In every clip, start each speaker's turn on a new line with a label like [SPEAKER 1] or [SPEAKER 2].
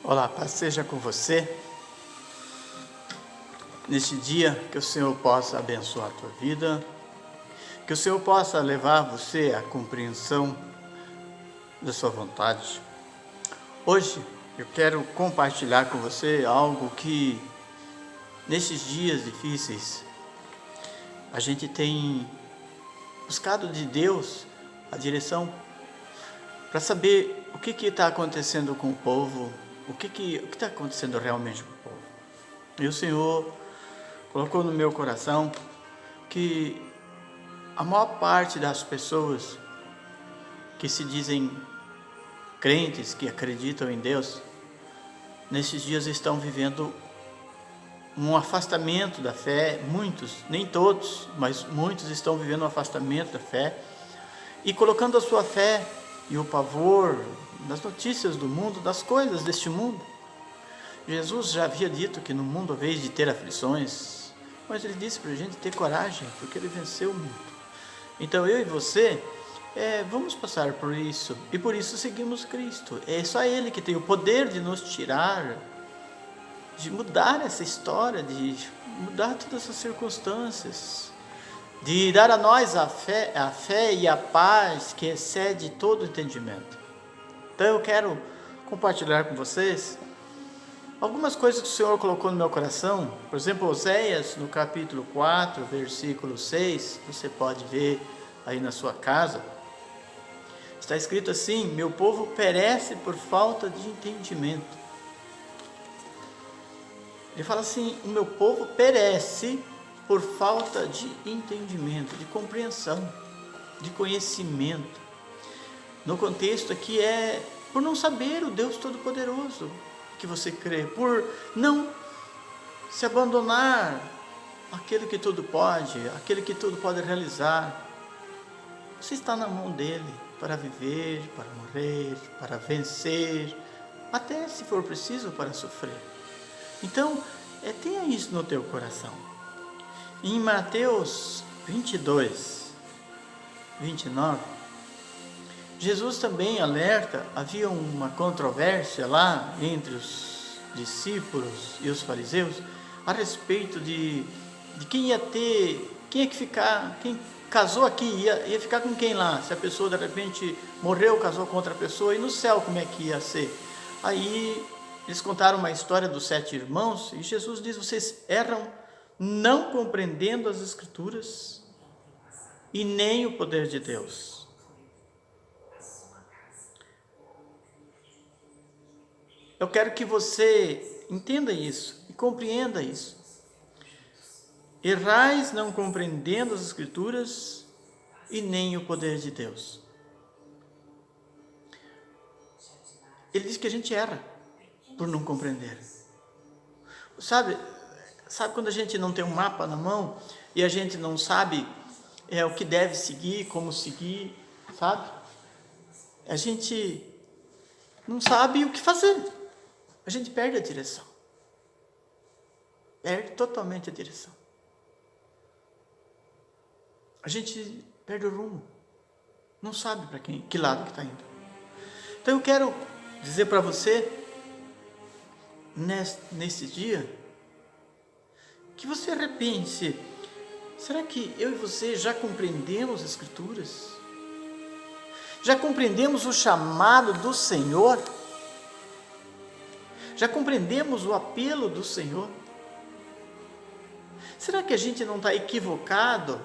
[SPEAKER 1] Olá, paz seja com você. Neste dia, que o Senhor possa abençoar a tua vida, que o Senhor possa levar você à compreensão da sua vontade. Hoje, eu quero compartilhar com você algo que, nesses dias difíceis, a gente tem buscado de Deus a direção para saber o que está acontecendo com o povo, o que está acontecendo realmente com o povo. E o Senhor colocou no meu coração que a maior parte das pessoas que se dizem crentes, que acreditam em Deus, nesses dias estão vivendo um afastamento da fé. Muitos, nem todos, mas muitos estão vivendo um afastamento da fé e colocando a sua fé e o pavor nas notícias do mundo, das coisas deste mundo. Jesus já havia dito que no mundo haveis de ter aflições, mas ele disse para a gente ter coragem, porque ele venceu o mundo. Então eu e você vamos passar por isso, e por isso seguimos Cristo. É só Ele que tem o poder de nos tirar, de mudar essa história, de mudar todas essas circunstâncias, de dar a nós a fé e a paz que excede todo entendimento. Então eu quero compartilhar com vocês algumas coisas que o Senhor colocou no meu coração. Por exemplo, Oséias, no capítulo 4, versículo 6, você pode ver aí na sua casa. Está escrito assim: meu povo perece por falta de entendimento. Ele fala assim: o meu povo perece por falta de entendimento, de compreensão, de conhecimento. No contexto aqui é por não saber o Deus Todo-Poderoso que você crê, por não se abandonar àquele que tudo pode, aquele que tudo pode realizar. Você está na mão dele para viver, para morrer, para vencer, até se for preciso para sofrer. Então, tenha isso no teu coração. Em Mateus 22, 29, Jesus também alerta. Havia uma controvérsia lá entre os discípulos e os fariseus a respeito de quem casou aqui, ia ficar com quem lá, se a pessoa de repente morreu, casou com outra pessoa, e no céu como é que ia ser? Aí eles contaram uma história dos 7 irmãos, e Jesus diz: vocês erram não compreendendo as Escrituras e nem o poder de Deus. Eu quero que você entenda isso e compreenda isso. Errais não compreendendo as Escrituras e nem o poder de Deus. Ele diz que a gente erra por não compreender. Sabe quando a gente não tem um mapa na mão e a gente não sabe o que deve seguir, como seguir, sabe? A gente não sabe o que fazer. A gente perde a direção. Perde totalmente a direção. A gente perde o rumo. Não sabe para que lado que está indo. Então eu quero dizer para você, nesse dia, que você repense: será que eu e você já compreendemos as Escrituras? Já compreendemos o chamado do Senhor? Já compreendemos o apelo do Senhor? Será que a gente não está equivocado?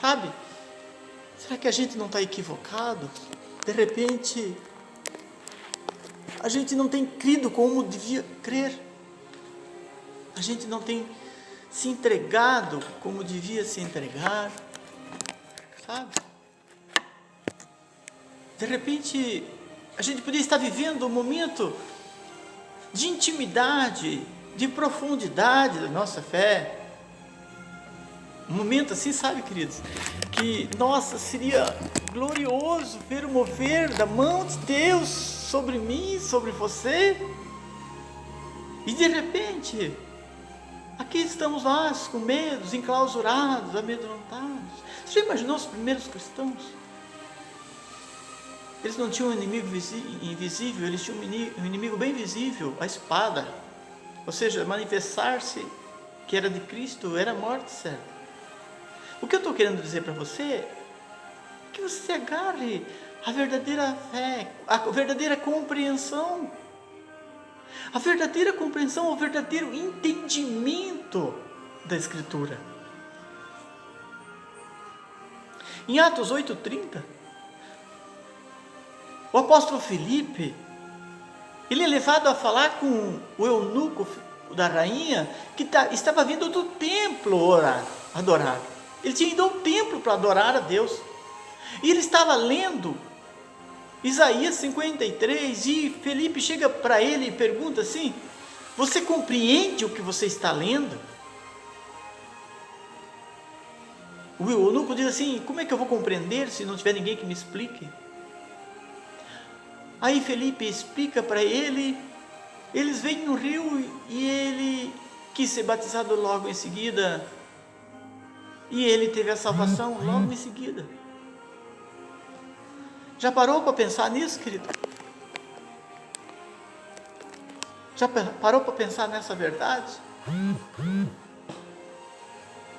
[SPEAKER 1] Sabe? Será que a gente não está equivocado? De repente, a gente não tem crido como devia crer. A gente não tem se entregado como devia se entregar. Sabe? De repente, a gente poderia estar vivendo um momento de intimidade, de profundidade da nossa fé. Um momento assim, sabe, queridos, que, nossa, seria glorioso ver o mover da mão de Deus sobre mim, sobre você. E de repente, aqui estamos nós com medos, enclausurados, amedrontados. Você já imaginou os primeiros cristãos? Eles não tinham um inimigo invisível, eles tinham um inimigo bem visível, a espada. Ou seja, manifestar-se que era de Cristo era a morte certa. O que eu estou querendo dizer para você é que você se agarre à verdadeira fé, à verdadeira compreensão. A verdadeira compreensão, o verdadeiro entendimento da Escritura. Em Atos 8:30, o apóstolo Filipe, ele é levado a falar com o eunuco da rainha, que estava vindo do templo adorar. Ele tinha ido ao templo para adorar a Deus. E ele estava lendo Isaías 53, e Felipe chega para ele e pergunta assim: você compreende o que você está lendo? O eunuco diz assim: como é que eu vou compreender se não tiver ninguém que me explique? Aí Felipe explica para ele, eles vêm no rio e ele quis ser batizado logo em seguida, e ele teve a salvação logo em seguida. Já parou para pensar nisso, querido? Já parou para pensar nessa verdade?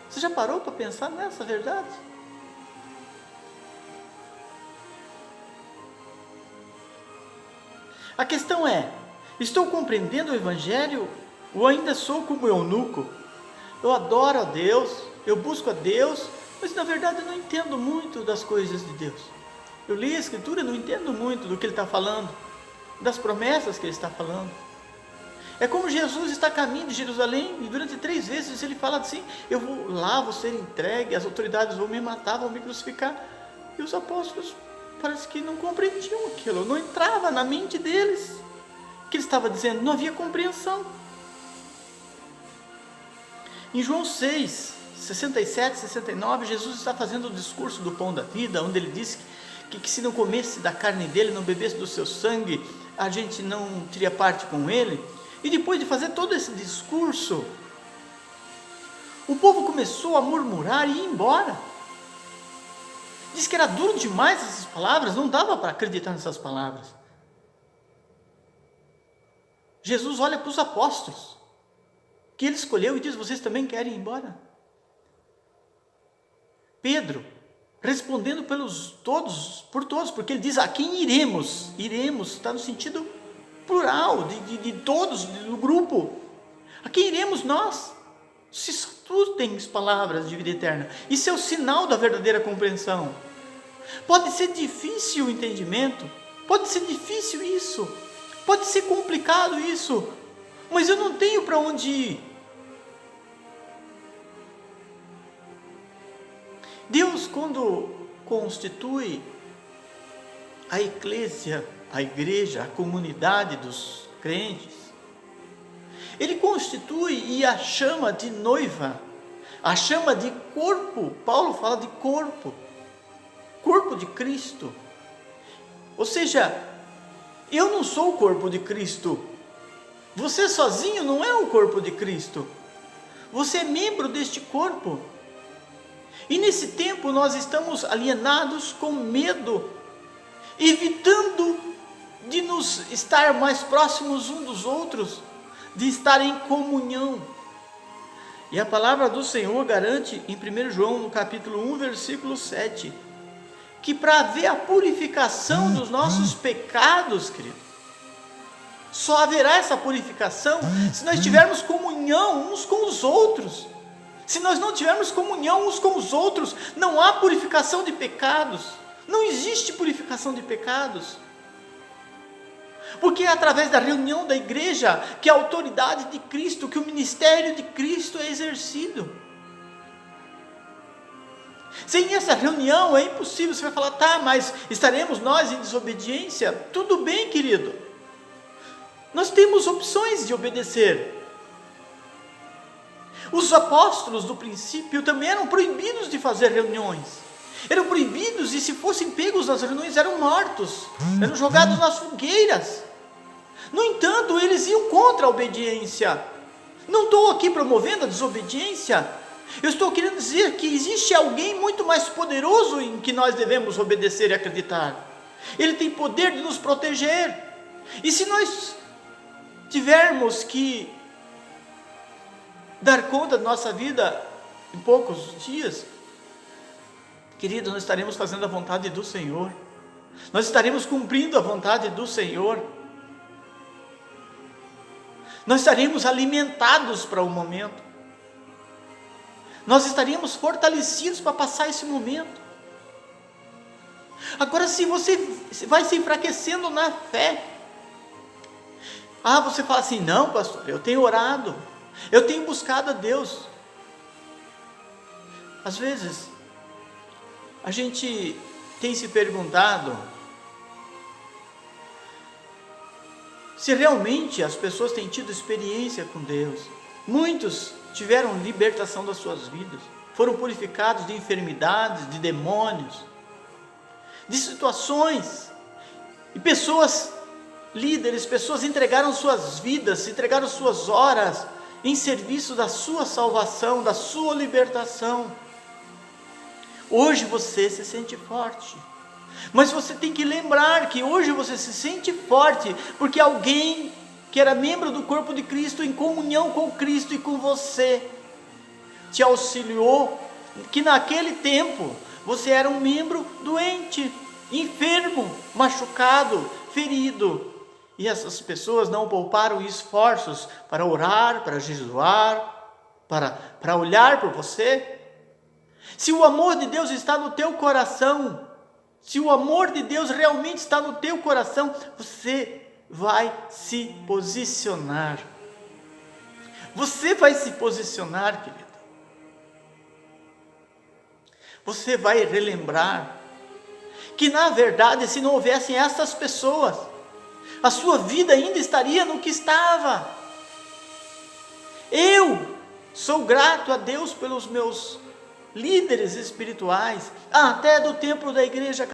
[SPEAKER 1] Você já parou para pensar nessa verdade? A questão é: estou compreendendo o Evangelho ou ainda sou como eunuco? Eu adoro a Deus, eu busco a Deus, mas na verdade eu não entendo muito das coisas de Deus. Eu li a Escritura e não entendo muito do que Ele está falando, das promessas que Ele está falando. É como Jesus está a caminho de Jerusalém e durante 3 vezes Ele fala assim: eu vou lá, vou ser entregue, as autoridades vão me matar, vão me crucificar. E os apóstolos parece que não compreendiam aquilo, não entrava na mente deles o que Ele estava dizendo, não havia compreensão. Em João 6, 67, 69, Jesus está fazendo o discurso do pão da vida, onde Ele disse que se não comesse da carne dele, não bebesse do seu sangue, a gente não teria parte com ele. E depois de fazer todo esse discurso, o povo começou a murmurar e ir embora. Diz que era duro demais essas palavras, não dava para acreditar nessas palavras. Jesus olha para os apóstolos, que Ele escolheu, e diz: vocês também querem ir embora? Pedro, respondendo por todos, porque ele diz: a quem iremos? Iremos, está no sentido plural, de todos, do grupo. A quem iremos nós? Se só tu tens palavras de vida eterna. Isso é o sinal da verdadeira compreensão. Pode ser difícil o entendimento, pode ser difícil isso, pode ser complicado isso, mas eu não tenho para onde ir. Deus, quando constitui a eclésia, a igreja, a comunidade dos crentes, Ele constitui e a chama de noiva, a chama de corpo. Paulo fala de corpo de Cristo. Ou seja, eu não sou o corpo de Cristo, você sozinho não é o corpo de Cristo, você é membro deste corpo. E nesse tempo nós estamos alienados com medo, evitando de nos estar mais próximos uns dos outros, de estar em comunhão. E a palavra do Senhor garante em 1 João, no capítulo 1, versículo 7, que para haver a purificação dos nossos pecados, querido, só haverá essa purificação se nós tivermos comunhão uns com os outros. Se nós não tivermos comunhão uns com os outros, não há purificação de pecados, não existe purificação de pecados. Porque é através da reunião da igreja que a autoridade de Cristo, que o ministério de Cristo é exercido. Sem essa reunião é impossível. Você vai falar: tá, mas estaremos nós em desobediência? Tudo bem, querido, nós temos opções de obedecer. Os apóstolos do princípio também eram proibidos de fazer reuniões, eram proibidos, e se fossem pegos nas reuniões eram mortos, eram jogados nas fogueiras. No entanto, eles iam contra a obediência. Não estou aqui promovendo a desobediência, eu estou querendo dizer que existe alguém muito mais poderoso em que nós devemos obedecer e acreditar. Ele tem poder de nos proteger. E se nós tivermos que dar conta da nossa vida em poucos dias, querido, nós estaremos fazendo a vontade do Senhor, nós estaremos cumprindo a vontade do Senhor, nós estaremos alimentados para o momento, nós estaríamos fortalecidos para passar esse momento. Agora, se você vai se enfraquecendo na fé, você fala assim: não, pastor, eu tenho orado, eu tenho buscado a Deus. Às vezes, a gente tem se perguntado se realmente as pessoas têm tido experiência com Deus. Muitos tiveram libertação das suas vidas, foram purificados de enfermidades, de demônios, de situações, e pessoas, líderes, pessoas entregaram suas vidas, entregaram suas horas em serviço da sua salvação, da sua libertação. Hoje você se sente forte, mas você tem que lembrar que hoje você se sente forte porque alguém que era membro do corpo de Cristo, em comunhão com Cristo e com você, te auxiliou, que naquele tempo você era um membro doente, enfermo, machucado, ferido, e essas pessoas não pouparam esforços para orar, para jejuar, para olhar por você. Se o amor de Deus está no teu coração, se o amor de Deus realmente está no teu coração, você vai se posicionar. Você vai se posicionar, querido. Você vai relembrar que, na verdade, se não houvessem essas pessoas, a sua vida ainda estaria no que estava. Eu sou grato a Deus pelos meus líderes espirituais, até do templo da igreja